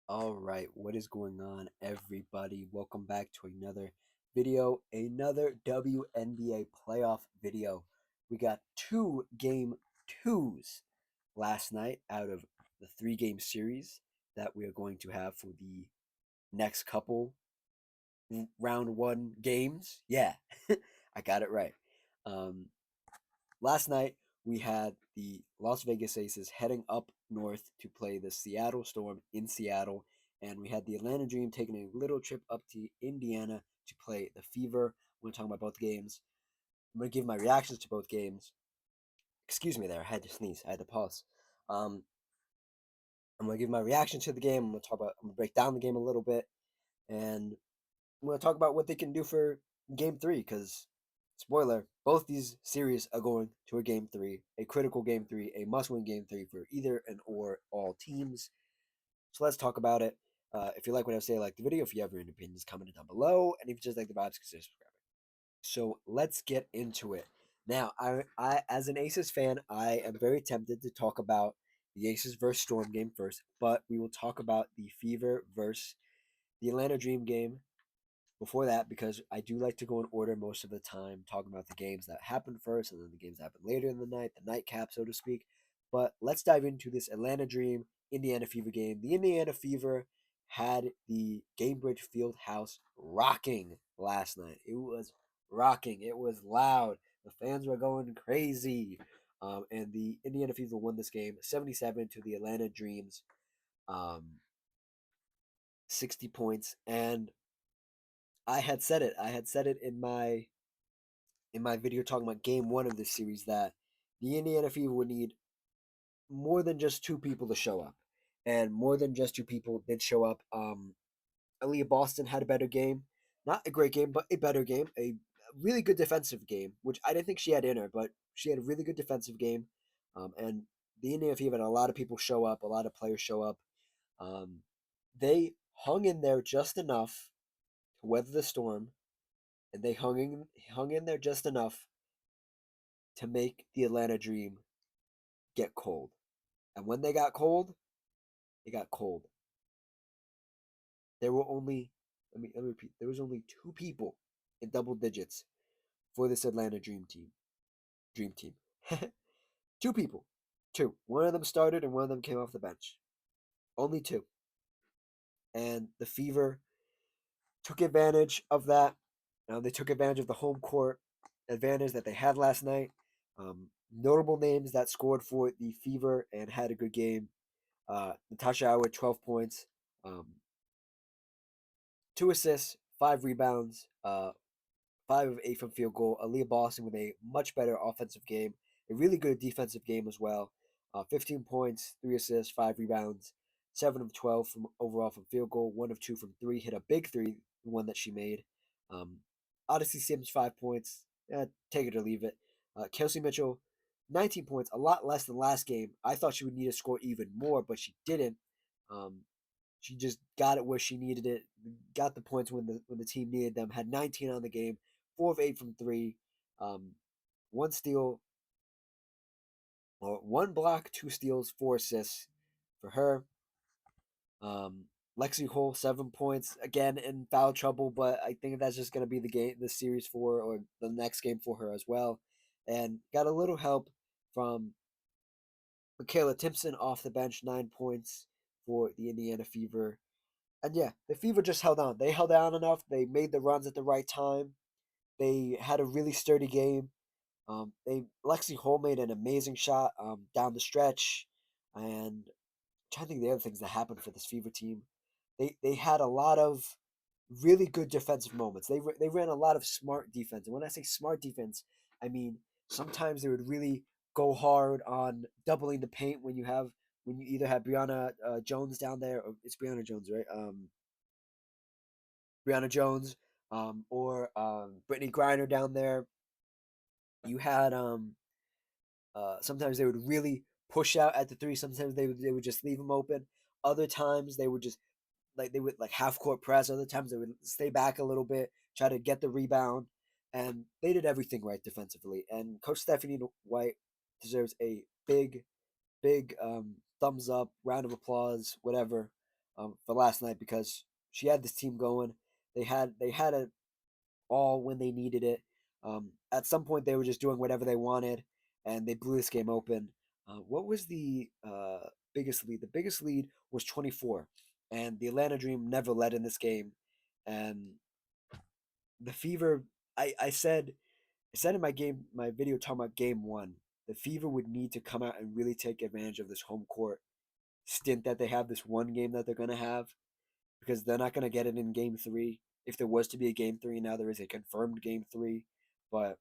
All right, what is going on, everybody? Welcome back to another video, another WNBA playoff video. We got two game twos last night out of the three-game series that we are going to have for the next couple round one games. Yeah, I got it right. Um, Last night we had the Las Vegas Aces heading up north to play the Seattle Storm in Seattle, and we had the Atlanta Dream taking a little trip up to Indiana to play the Fever. We're going to talk about both games. I'm going to give my reactions to both games. Excuse me there, I had to sneeze, I had to pause. Um, I'm going to give my reaction to the game. I'm going to break down the game a little bit, and I'm going to talk about what they can do for game three, because spoiler, both these series are going to a game three, a critical game three, a must win game three for either and or all teams. So let's talk about it. If you like what I say, like the video. If you have any opinions, comment it down below. And if you just like the vibes, consider subscribing. So let's get into it. Now, as an Aces fan, I am very tempted to talk about the Aces versus Storm game first, but we will talk about the Fever versus the Atlanta Dream game before that, because I do like to go in order most of the time, talking about the games that happened first and then the games that happened later in the night, the nightcap, so to speak. But let's dive into this Atlanta Dream Indiana Fever game. The Indiana Fever had the Gainbridge Field House rocking last night. It was rocking. It was loud. The fans were going crazy. And the Indiana Fever won this game 77 to the Atlanta Dreams, um, 60 points. And I had said it. I had said it in my video talking about game one of this series that the Indiana Fever would need more than just two people to show up. And more than just two people did show up. Aaliyah Boston had a better game. Not a great game, but a better game. A really good defensive game, which I didn't think she had in her, but she had a really good defensive game. And the Indiana Fever had a lot of people show up, a lot of players show up. Um, they hung in there just enough to weather the storm, and they hung in there just enough to make the Atlanta Dream get cold. And when they got cold, they got cold. There were only let me repeat, there was only two people in double digits for this Atlanta Dream team. Dream team. Two people. Two. One of them started and one of them came off the bench. Only two. And the Fever took advantage of that. They took advantage of the home court advantage that they had last night. Notable names that scored for the Fever and had a good game. Natasha Howard, 12 points, um, 2 assists, 5 rebounds, 5 of 8 from field goal. Aaliyah Boston with a much better offensive game, a really good defensive game as well. 15 points, 3 assists, 5 rebounds, 7 of 12 from overall from field goal, 1 of 2 from three. Hit a big three, the one that she made. Um, Odyssey Sims 5 points. Take it or leave it. Kelsey Mitchell, 19 points, a lot less than last game. I thought she would need to score even more, but she didn't. Um, she just got it where she needed it, got the points when the team needed them. Had 19 on the game, 4 of 8 from three, um, one steal, or one block, 2 steals, 4 assists for her. Um, Lexi Hole, 7 points, again in foul trouble, but I think that's just gonna be the series for or the next game for her as well. And got a little help from Michaela Timpson off the bench, 9 points for the Indiana Fever. And yeah, the Fever just held on. They held on enough. They made the runs at the right time. They had a really sturdy game. They Lexi Hole made an amazing shot down the stretch, and I'm trying to think of the other things that happened for this Fever team. They had a lot of really good defensive moments. They ran a lot of smart defense, and when I say smart defense, I mean sometimes they would really go hard on doubling the paint when you either have Brianna Jones down there, or it's Brianna Jones, right? Brianna Jones, or Brittany Griner down there. You had sometimes they would really push out at the three. Sometimes they would just leave them open. Other times they would just they would like half court press. Other times they would stay back a little bit, try to get the rebound, and they did everything right defensively. And Coach Stephanie White deserves a big thumbs up, round of applause, whatever. for last night because she had this team going. They had it all when they needed it. At some point, they were just doing whatever they wanted, and they blew this game open. What was the biggest lead? The biggest lead was 24, and the Atlanta Dream never led in this game. And the Fever, I said in my video talking about game one, the Fever would need to come out and really take advantage of this home court stint that they have, this one game that they're going to have, because they're not going to get it in game three. If there was to be a game three, now there is a confirmed game three, but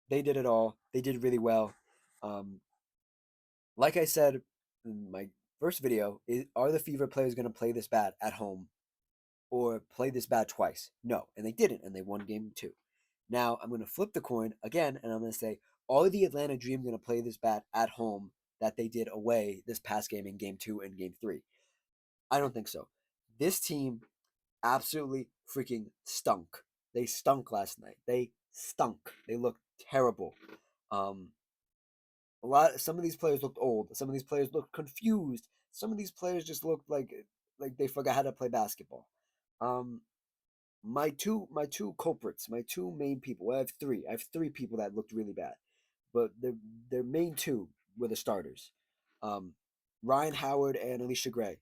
they did it all. They did really well. Um, like I said in my first video, are the Fever players going to play this bad at home or play this bad twice? No, and they didn't, and they won game two. Now I'm going to flip the coin again, and I'm going to say, are the Atlanta Dream going to play this bad at home that they did away this past game in game two and game three? I don't think so. This team absolutely freaking stunk. They stunk last night. They stunk. They looked terrible. Um, some of these players looked old. Some of these players looked confused. Some of these players just looked like they forgot how to play basketball. Um, my two culprits, my two main people. Well, I have three. I have three people that looked really bad, but their main two were the starters. Um, Ryan Howard and Alicia Gray.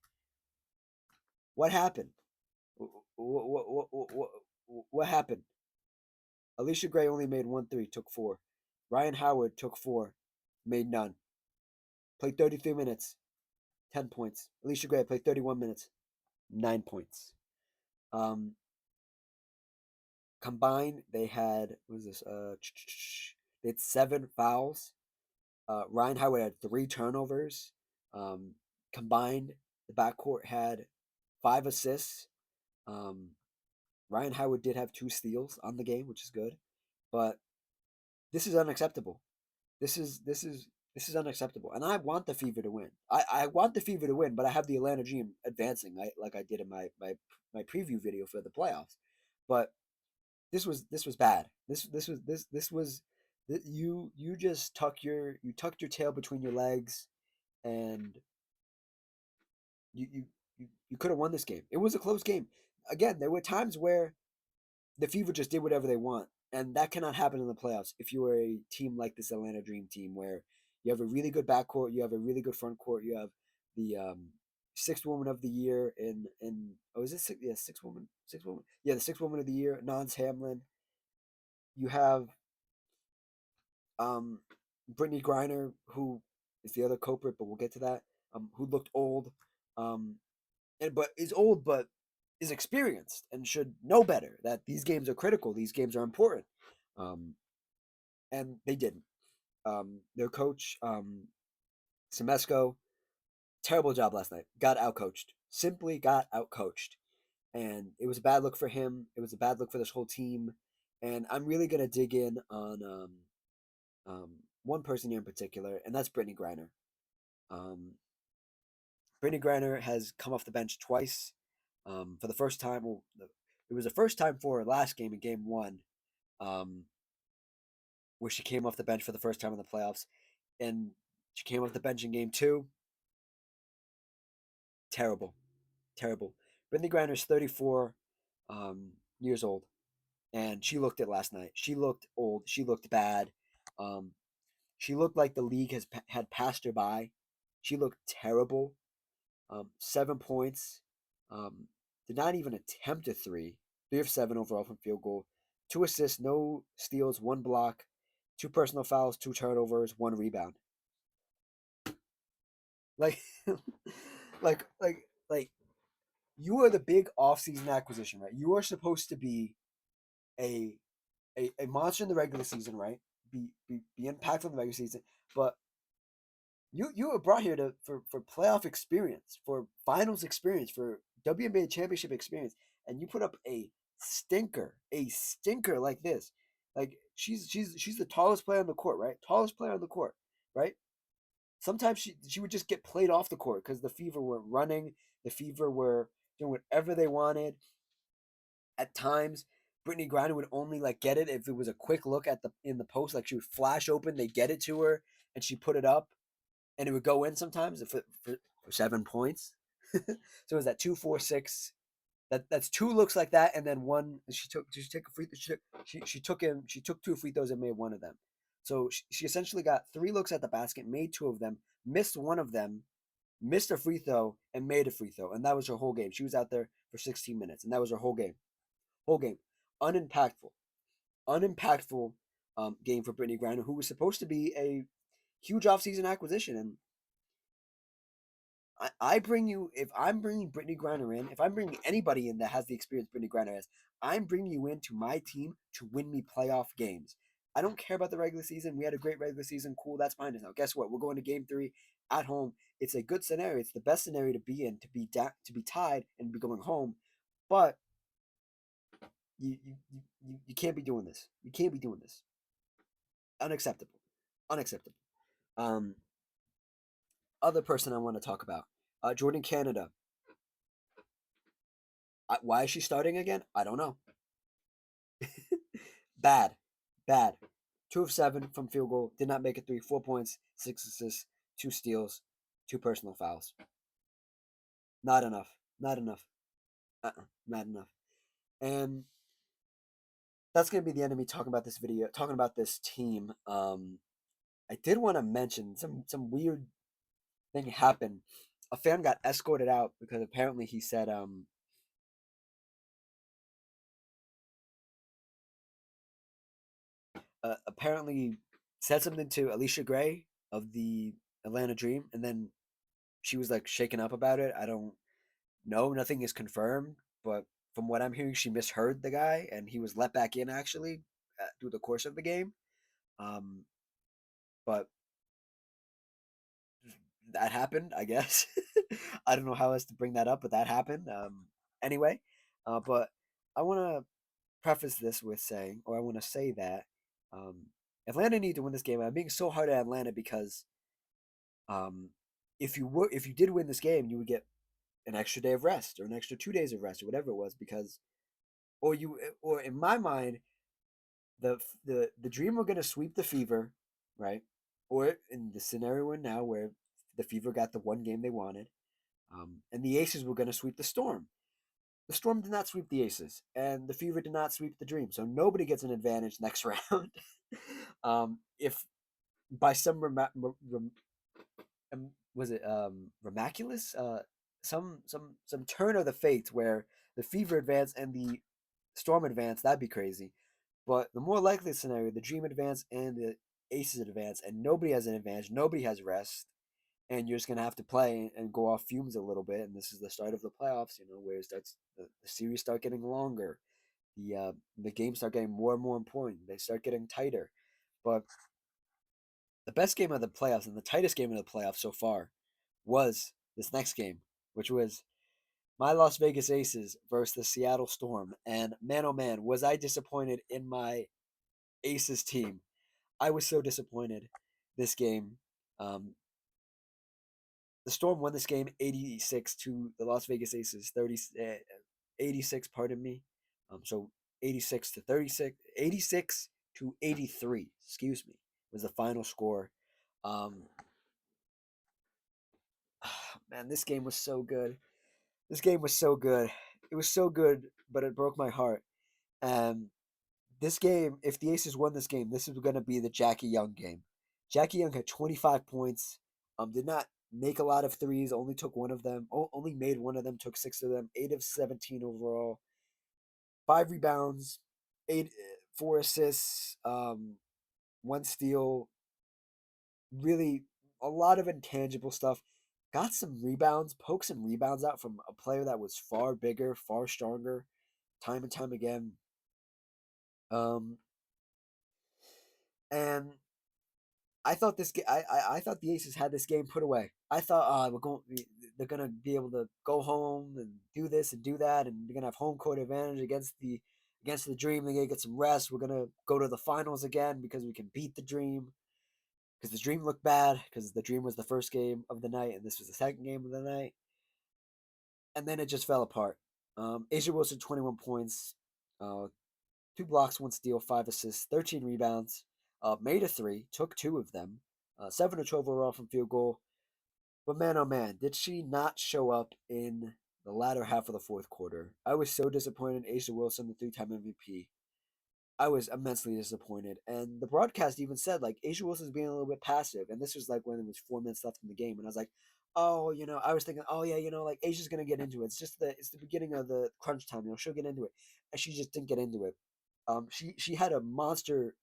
What happened? What happened? Alicia Gray only made 1 3, took four. Ryan Howard took four, made none. Played 33 minutes, 10 points. Alicia Gray played 31 minutes, 9 points. Um, Combined, they had what was this? They had 7 fouls. Ryan Howard had 3 turnovers. Um, Combined, the backcourt had 5 assists. Um, Ryan Howard did have 2 steals on the game, which is good, but this is unacceptable. This is unacceptable, and I want the Fever to win. I want the Fever to win, but I have the Atlanta Dream advancing, like I did in my preview video for the playoffs. But this was bad. This was you just tucked your tail between your legs, and you you you could have won this game. It was a close game. Again, there were times where the Fever just did whatever they want, and that cannot happen in the playoffs if you are a team like this Atlanta Dream team, where you have a really good backcourt, you have a really good front court, you have the sixth woman of the year in oh, is it six, yeah, six woman, yeah, the sixth woman of the year, Nance Hamlin. You have um Brittany Griner, who is the other culprit, but we'll get to that. Who looked old, um, and but is old, but is experienced and should know better that these games are critical. These games are important, um, and they didn't. Their coach, Semesco, terrible job last night. Got outcoached. Simply got outcoached, and it was a bad look for him. It was a bad look for this whole team. And I'm really gonna dig in on um, one person here in particular, and that's Brittany Griner. Um, Brittany Griner has come off the bench twice. For the first time, well, it was the first time for her last game in game one, um, where she came off the bench for the first time in the playoffs. And she came off the bench in game two. Terrible. Terrible. Brittany Griner's 34 years old, and she looked it last night. She looked old. She looked bad. Um, she looked like the league had passed her by. She looked terrible. 7 points. Did not even attempt a three. 3 of 7 overall from field goal. 2 assists, no steals, 1 block, 2 personal fouls, 2 turnovers, 1 rebound. Like, like, you are the big offseason acquisition, right? You are supposed to be a a monster in the regular season, right? Be impactful in the regular season, but you were brought here for playoff experience, for finals experience, for WNBA championship experience, and you put up a stinker like this. Like she's the tallest player on the court, right? Tallest player on the court, right? Sometimes she would just get played off the court because the Fever were running, the Fever were doing whatever they wanted. At times, Brittany Griner would only like get it if it was a quick look at the in the post, like she would flash open, they get it to her, and she put it up, and it would go in sometimes for 7 points. So is that 2, 4, 6? That's two looks like that, and then one. She took a free. She took two free throws and made one of them. So she essentially got three looks at the basket, made two of them, missed one of them, missed a free throw, and made a free throw, and that was her whole game. She was out there for 16 minutes, and that was her whole game. Whole game, unimpactful, unimpactful game for Brittany Griner, who was supposed to be a huge offseason acquisition. And I bring you, if I'm bringing Brittany Griner in, if I'm bringing anybody in that has the experience Brittany Griner has, I'm bringing you into my team to win me playoff games. I don't care about the regular season. We had a great regular season. Cool, that's behind us now. Guess what? We're going to game 3 at home. It's a good scenario. It's the best scenario to be in, to be tied and be going home. But you can't be doing this. You can't be doing this. Unacceptable. Unacceptable. Um, Other person I want to talk about, Jordan Canada. Why is she starting again? I don't know. Bad, bad. 2 of 7 from field goal. Did not make it 3. 4 points, 6 assists, 2 steals, 2 personal fouls. Not enough. Not enough. Not enough. And that's gonna be the end of me talking about this video, talking about this team. I did want to mention some weird thing happened. A fan got escorted out because apparently he said apparently said something to Alicia Gray of the Atlanta Dream, and then she was like shaken up about it. I don't know, nothing is confirmed, but from what I'm hearing, she misheard the guy, and he was let back in actually through the course of the game. Um, but that happened, I guess. I don't know how else to bring that up, but that happened. Anyway, but I want to preface this with saying, or I want to say that um, Atlanta need to win this game. I'm being so hard at Atlanta because um, if you did win this game, you would get an extra day of rest or an extra 2 days of rest or whatever it was because or in my mind the Dream were going to sweep the Fever, right? Or in the scenario we're now where the Fever got the one game they wanted, and the Aces were going to sweep the Storm. The Storm did not sweep the Aces, and the Fever did not sweep the Dream, so nobody gets an advantage next round. If by some was it Remaculous? Some turn of the fate where the Fever advance and the Storm advance, that'd be crazy. But the more likely scenario, the Dream advance and the Aces advance, and nobody has an advantage, nobody has rest, and you're just gonna have to play and go off fumes a little bit. And this is the start of the playoffs, where it starts the series start getting longer, the games start getting more and more important. They start getting tighter. But the best game of the playoffs and the tightest game of the playoffs so far was this next game, which was my Las Vegas Aces versus the Seattle Storm. And man, oh man, was I disappointed in my Aces team. I was so disappointed this game. Um, the Storm won this game 86 to the Las Vegas Aces 86, pardon me. So 86 to 36, 86 to 83, excuse me, was the final score. Um, Man, this game was so good. This game was so good. It was so good, but it broke my heart. And this game, if the Aces won this game, this is going to be the Jackie Young game. Jackie Young had 25 points. Did not make a lot of threes. Only took one of them. Only made one of them. Took 6 of them. 8 of 17 overall. 5 rebounds. 4 assists. 1 steal. Really, a lot of intangible stuff. Got some rebounds. Poked some rebounds out from a player that was far bigger, far stronger, time and time again. Um, and I thought this. I thought the Aces had this game put away. I thought they're gonna be able to go home and do this and do that, and they're gonna have home court advantage against the Dream. They're gonna get some rest. We're gonna go to the finals again because we can beat the Dream. Because the Dream looked bad. Because the Dream was the first game of the night, and this was the second game of the night. And then it just fell apart. Asia Wilson 21 points, 2 blocks, 1 steal, 5 assists, 13 rebounds. Made a 3, took 2 of them. 7 of 12 overall from field goal. But man, oh man, did she not show up in the latter half of the fourth quarter? I was so disappointed in A'ja Wilson, the three-time MVP. I was immensely disappointed. And the broadcast even said, like, A'ja Wilson's being a little bit passive. And this was like when it was 4 minutes left in the game. And I was like, oh, I was thinking, oh yeah, like Asia's gonna get into it. It's the beginning of the crunch time, she'll get into it. And she just didn't get into it. She had a monster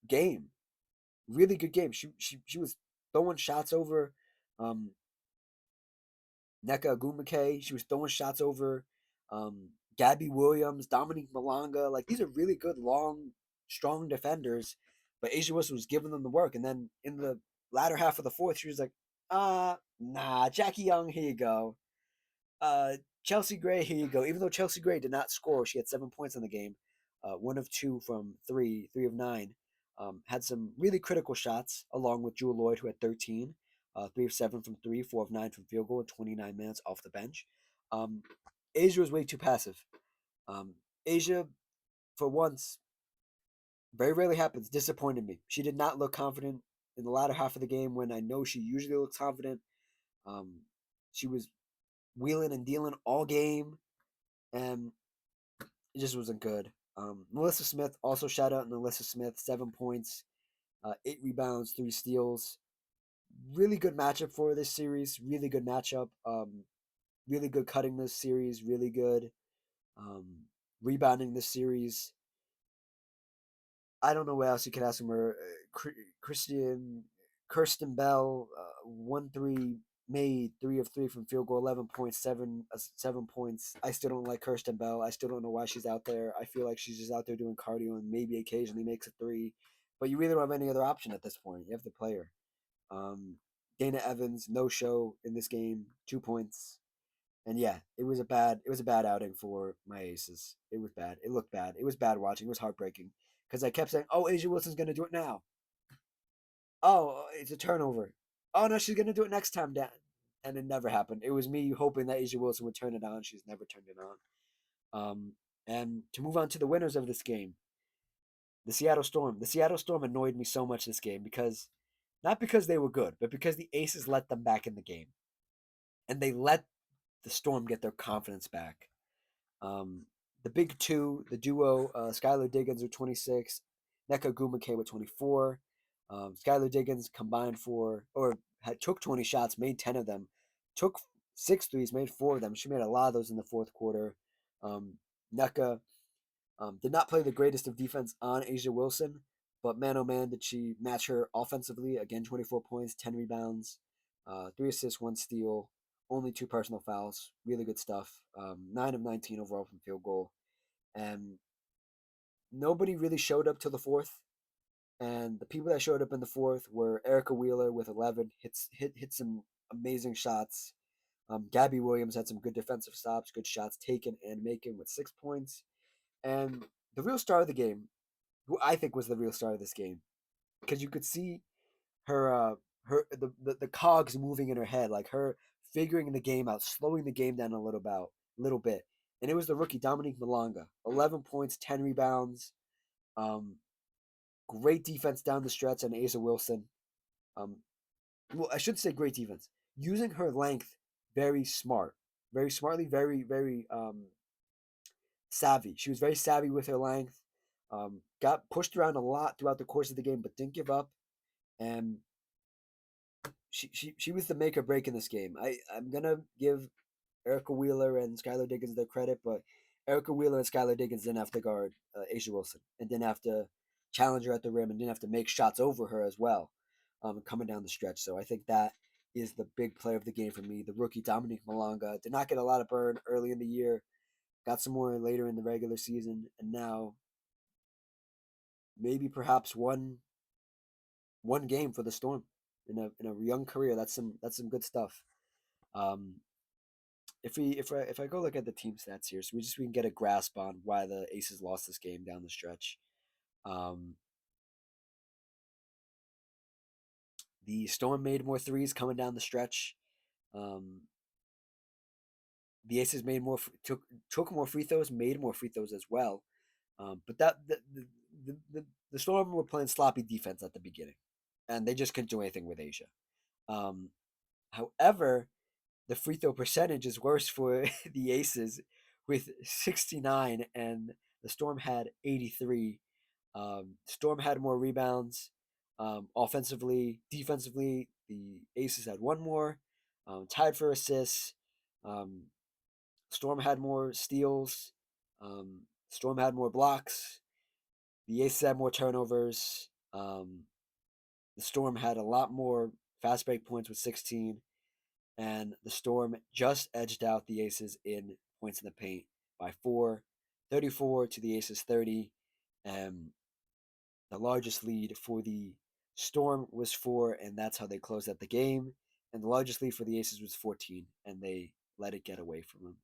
game. Really good game. She was throwing shots over um Nneka Ogwumike. She was throwing shots over Gabby Williams, Dominique Malonga. Like, these are really good, long, strong defenders. But A'ja Wilson was giving them the work. And then in the latter half of the fourth, she was like, nah, Jackie Young, here you go. Chelsea Gray, here you go. Even though Chelsea Gray did not score, she had 7 points in the game. One of two from three of nine. Had some really critical shots, along with Jewell Loyd, who had 13. 3 of 7 from three, 4 of 9 from field goal, 29 minutes off the bench. A'ja was way too passive. A'ja, for once, very rarely happens, disappointed me. She did not look confident in the latter half of the game when I know she usually looks confident. Um, she was wheeling and dealing all game, and it just wasn't good. NaLyssa Smith, also shout out NaLyssa Smith, 7 points, 8 rebounds, 3 steals. Really good matchup for this series. Really good matchup. Really good cutting this series. Really good um, rebounding this series. I don't know what else you could ask from her. Kirsten Bell, 1-3 made, 3 of 3 from field goal, 11 points, 7 points. I still don't like Kirsten Bell. I still don't know why she's out there. I feel like she's just out there doing cardio and maybe occasionally makes a three. But you really don't have any other option at this point. You have to play her. Dana Evans, no show in this game, 2 points. And yeah, it was a bad outing for my Aces. It was bad. It looked bad. It was bad watching. It was heartbreaking because I kept saying, "Oh, A'ja Wilson's gonna do it now. Oh, it's a turnover. Oh no, she's gonna do it next time down." And it never happened. It was me hoping that A'ja Wilson would turn it on. She's never turned it on. And to move on to the winners of this game, the Seattle Storm. The Seattle Storm annoyed me so much this game because not because they were good, but because the Aces let them back in the game, and they let the Storm get their confidence back. Um, the big two, the duo, Skylar Diggins with 26, Nneka Ogwumike with 24. Skylar Diggins combined took 20 shots, made 10 of them, took 6 threes, made 4 of them. She made a lot of those in the fourth quarter. Nneka did not play the greatest of defense on A'ja Wilson, but man oh man, did she match her offensively. Again, 24 points, 10 rebounds, 3 assists, 1 steal, only 2 personal fouls. Really good stuff. 9 of 19 overall from field goal. And nobody really showed up till the fourth. And the people that showed up in the fourth were Erica Wheeler with 11, hit some amazing shots. Gabby Williams had some good defensive stops, good shots taken and making with 6 points. And the real star of the game, who I think was the real star of this game, because you could see the cogs moving in her head, like her figuring the game out, slowing the game down a little bit. And it was the rookie Dominique Malonga, 11 points, 10 rebounds, um, great defense down the stretch on A'ja Wilson. Um, well, I should say great defense, using her length very smartly, very savvy. She was very savvy with her length. Got pushed around a lot throughout the course of the game, but didn't give up. And she was the make or break in this game. I'm gonna give Erica Wheeler and Skylar Diggins their credit, but Erica Wheeler and Skylar Diggins didn't have to guard A'ja Wilson and didn't have to challenge her at the rim and didn't have to make shots over her as well, coming down the stretch. So I think that is the big player of the game for me. The rookie Dominique Malonga did not get a lot of burn early in the year, got some more later in the regular season, and now maybe perhaps one game for the Storm in a young career. That's some good stuff. Um, if I go look at the team stats here, so we can get a grasp on why the Aces lost this game down the stretch. Um, the Storm made more threes coming down the stretch. Um, the Aces made took more free throws, made more free throws as well. But that the Storm were playing sloppy defense at the beginning, and they just couldn't do anything with A'ja. Um, However, the free throw percentage is worse for the Aces with 69, and the Storm had 83. Storm had more rebounds. Offensively, defensively, the Aces had one more, tied for assists. Um, Storm had more steals. Storm had more blocks. The Aces had more turnovers. The Storm had a lot more fast break points with 16, and the Storm just edged out the Aces in points in the paint by 4, 34 to the Aces 30. And the largest lead for the Storm was 4, and that's how they closed out the game. And the largest lead for the Aces was 14, and they let it get away from them.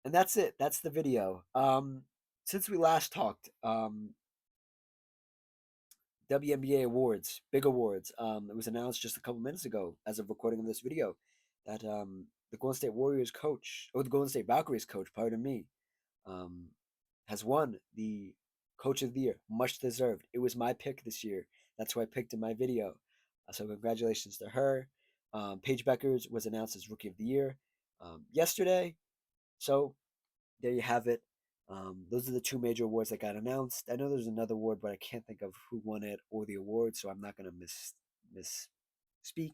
And that's it. That's the video. Since we last talked, WNBA awards, big awards. It was announced just a couple minutes ago, as of recording of this video, that the Golden State Warriors coach, or the Golden State Valkyries coach, pardon me, um, has won the Coach of the Year. Much deserved. It was my pick this year. That's who I picked in my video. So congratulations to her. Paige Beckers was announced as Rookie of the Year yesterday. So there you have it. Those are the two major awards that got announced. I know there's another award, but I can't think of who won it or the award, so I'm not gonna misspeak.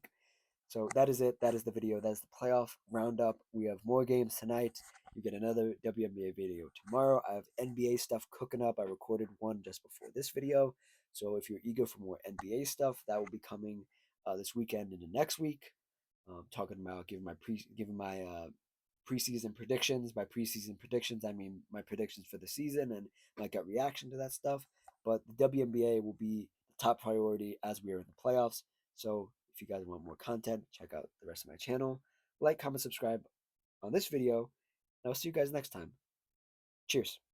So that is it. That is the video. That is the playoff roundup. We have more games tonight. You get another WNBA video tomorrow. I have NBA stuff cooking up. I recorded one just before this video. So if you're eager for more NBA stuff, that will be coming this weekend into next week. Talking about giving my preseason predictions. By preseason predictions, I mean my predictions for the season and my gut reaction to that stuff. But the WNBA will be the top priority as we are in the playoffs. So if you guys want more content, check out the rest of my channel. Like, comment, subscribe on this video, and I'll see you guys next time. Cheers.